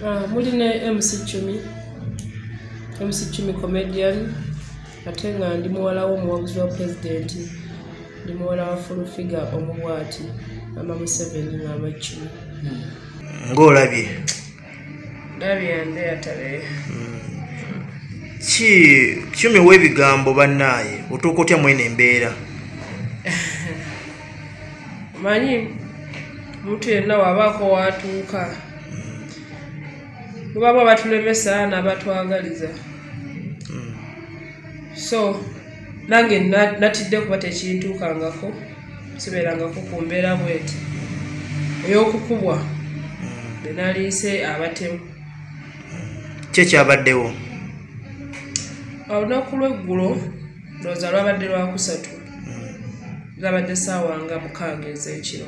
Muline MC Chumi comedian ate nga ndi muwala w'omuwabuzi wa president ndi muwala wa Fulfigure omubwati ama Museveni n'aba Chumi. Ng'olabye? Ndabye ande atale. Chumi w'ebigambo bannaaye otuuka otya mwene embeera? Manyi muntu yenna wabaako watuuka baba batulemesa n'abatwagaliza. So nange natidde kuba tekintuukangako sibeerangako ku mbeera bweti ey'okukubwa benaliise abatemu. Kye kyabaddewo? Olunaku lw'eggulo ndowooza lwabadde lwakusatu zabadde ssaawa nga 6 ez'ekiro.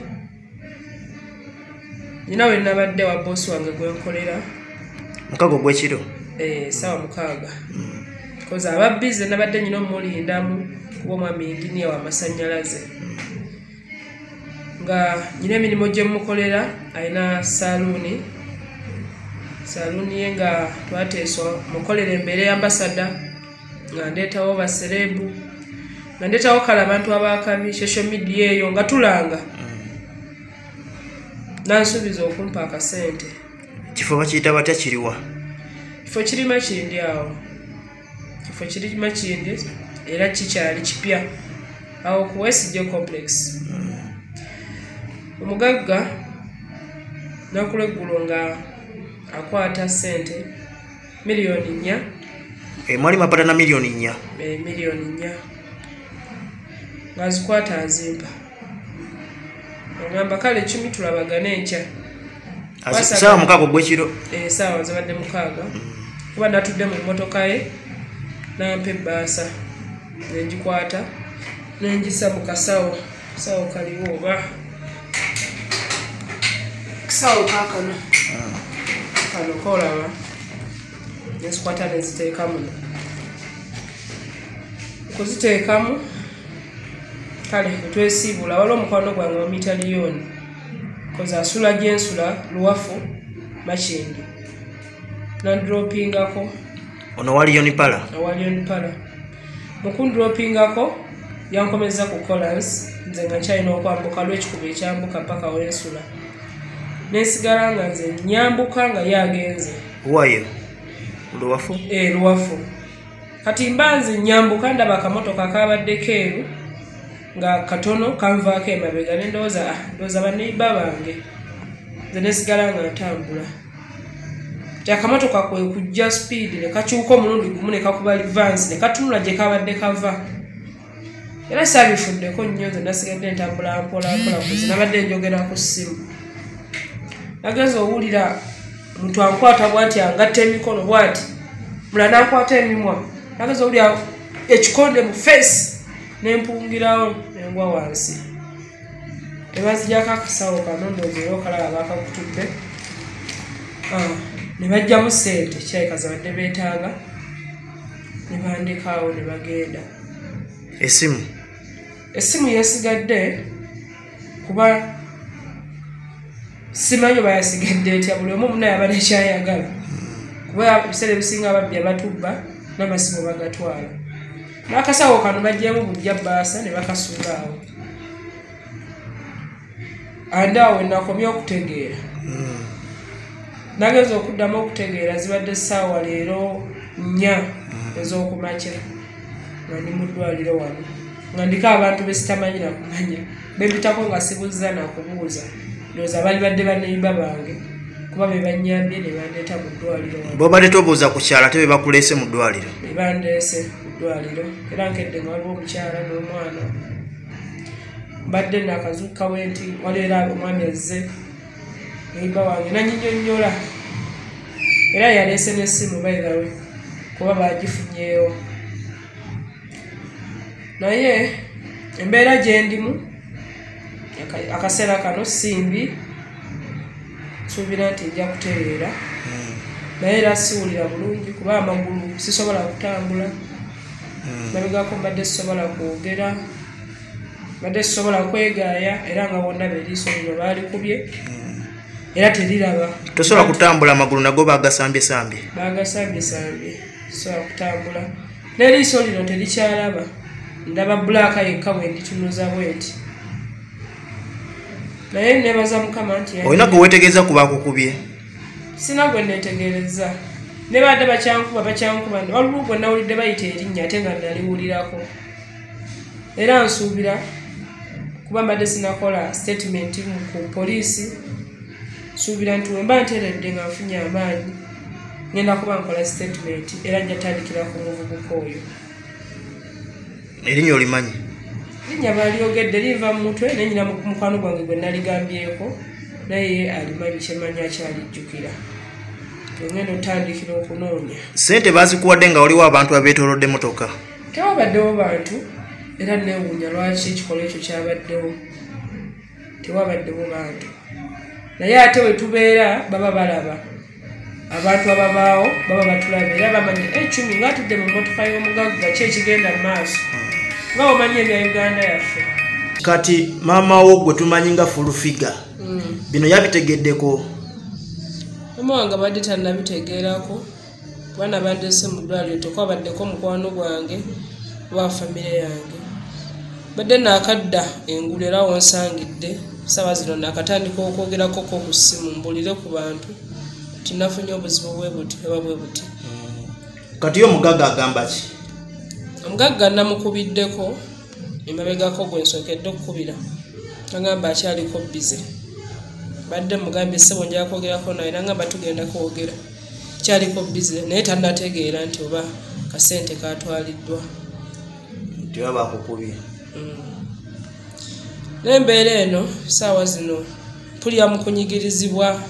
Nina we nabadde wa boosi wange gwe nkolera 6 ogw'ekiro? Ssaawa 6 kozi ababbize nabadde nyina omulindamu kuba omwami inginiya w'amasannyalaze nga nyina emirimu gye mukolera alina saluuni ye nga twateeswa mukolera embeera y'ambasada nga ndeetawo baserebu nga ndeetawo kale abantu abakabi social media eyo nga tulanga nansuubiza okumpa akasente. Kifo bakiyita batya kiriwa? Kifo kirima kindi awo. Kifo kirima kindi era kikyali kipya awo ku Westgate complex. Omugagga nakuleggulo nga akwata sente miliyoni 4. Mwali mapata na miliyoni 4? Miliyoni 4 ngazikwata azimba. Ogamba kale Chumi tulabagane enkya. Ssaawa 6 ogw'ekiro? Ssaawa zabadde 6 kuba natudde mu mmotoka ye nampa ebbaasa nengikwata nengisa mu kasawo kaliwo oba kasawo kakano kano kolaba nezikwata neziteekamu okuziteekamu kale netwesiibula waliwo omukwano gwange omitaliyoni kozi asula gyensula luwafu makindi nandropingako ono waliyonipala mukundropingako yankomeza ku Collins nze nga nkyalina okwambuka lw'ekikubo ekyambuka paka wensula nesigala nga nze nyambuka nga yagenze wayo luwafu luwafu kati mbanze nyambuka ndaba akamotoka kabadde keeru nga katono kanvaako emabega ndowooza baneiba bange nze nesigala nga ntambula akamotoka kwe kujja speed ne kakyuka omulundi gumu ne kakuba advance ne katunula gye kabadde kava era saabifuddeko nnyo nze nasigadde ntambula mpola kuzi nabadde njogera ku ssimu nageza owulira muntu ankwata bwati angatta emikono bwati mula nankwata emimwa nageza owulira ekikonde mu face nempungirawo nengwa wansi tebazijako akasawo kano ndowooza era okalaba bakakutudde ne bajjamu sente kyayika zabadde beetaaga ne bandikaawo ne bagenda. Essimu yasigadde kuba simanyi bayasigadde etya buli omu munaye aba nekyayagala kuba ebiseera ebisinga ababbi abatubba n'amasimu bagatwala n'akasawo kano bajjamu bujja bbaasa ne bakasuula awo andi awo nakomye okutegeera nageza okuddamu okutegeera zibadde ssaawa leero 4 ez'okumakya nga ndi mu ddwaliro wano nga ndiko abantu besitamanyira kumanya bembitako nga sibuuza nakubuuza ndowooza bali badde baneiba bange kuba be banyambye ne bandeeta mu ddwaliro wano. Bobadde tobuuza ku kyala ate be bakuleese mu ddwaliro? Be bandeese mu ddwaliro era nkedde nga waliwo omukyala n'omwana mbadde nakazuukawo nti waleera omwami azze neiba wange nanyinyonnyola era yaleese n'essimu bayigawe kuba bagifunyeewo naye embeera gye ndimu akaseera kano simbi suubira nti nja kutereera naye era siwulira bulungi kuba amagulu sisobola kutambula nabigako mbadde sisobola kwogera mbadde sisobola kwegaaya era nga bonna beriiso lino baalikubye era teriraba. Tosobola kutambula amagulu nago bagasambye sobola kutambula n'eriiso lino terikyalaba ndaba bbulaaka yekka bwe nditunuza bweti naye nebaza Mukama nti olina gwe weetegeeza ku bakukubye. Sina gwe neetegereza ne badde bakyankuba waliwo gwe nawulidde bayita erinnya ate nga naliwulirako era nsuubira kuba mbadde sinakola statement ku poliisi nsuubira nti wemba nteredde nga nfunye amaanyi ngenda kuba nkola statement era nja tandikira ku muvubuka oyo. Erinnya olimanyi? Erinnya balyogedde liva mu mutwe nenyina mukwano gwange gwe naligambyeko naye alimanyi kyemanyi akyalijjukira ngenda otandikira okunoonya. Sente bazikuwadde nga waliwo abantu abeetoolodde motoka? Tewabaddewo bantu era neewuunya lwaki ekikolwa ekyo kyabaddewo. Tewabaddewo bantu naye ate we tubeera baba balaba abantu ababaawo baba batulaba era bamanyi Chumi ng'atudde mu mmotoka y'omugagga ki ekigenda mu maaso nga omanyi ebya Uganda yaffe. Kati maama wo gwe tumanyi nga Fulfigure bino yabitegeddeko? Mama wange badde tannabitegeerako bwana bandese mu ddwaliro tekwabaddeko mukwano gwange wa famire yange badde naakadda engulu era wonsangidde saawa zino naakatandika okwogerako ku ssimu mbulire ku bantu tinafunye obuzibu bwe buti eba bwe buti. Kati omugagga agamba ki? Omugagga namukubiddeko emabegako gwe nsookedde okukubira agamba akyaliko bize badde mugambye ssebo njala kwogerako naye nagamba tugenda kwogera kyaliko bize naye tannategeera nti oba kasente katwaliddwa nti oba bakukubye. N'embeera eno saawa zino mpulira mu kunyigirizibwa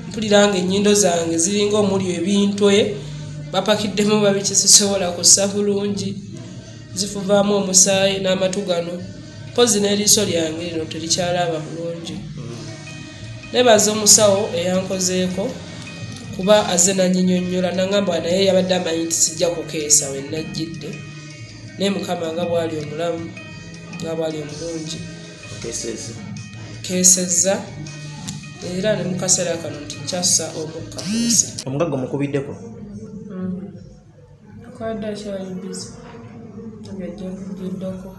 mpulira nga ennyindo zange ziringa omuli ebintu bapakiddemu babikisisobola kussa bulungi zifuvaamu omusaayi n'amatu gano mpozi n'eriiso lyange lino terikyalaba bulungi. Nebaza omusawo eyankozeeko kuba azze nanyinyonnyola nagamba naye yabadde amanyi nti sijja kukeesa we najjidde naye Mukama nga bwali omulamu nga bwali omulungi keesezza era ne mu kaseera kano nti nkyassa omukka kunsi. Omugagga omukubiddeko? Akwadde akyali bizi nga ajja kugiddako.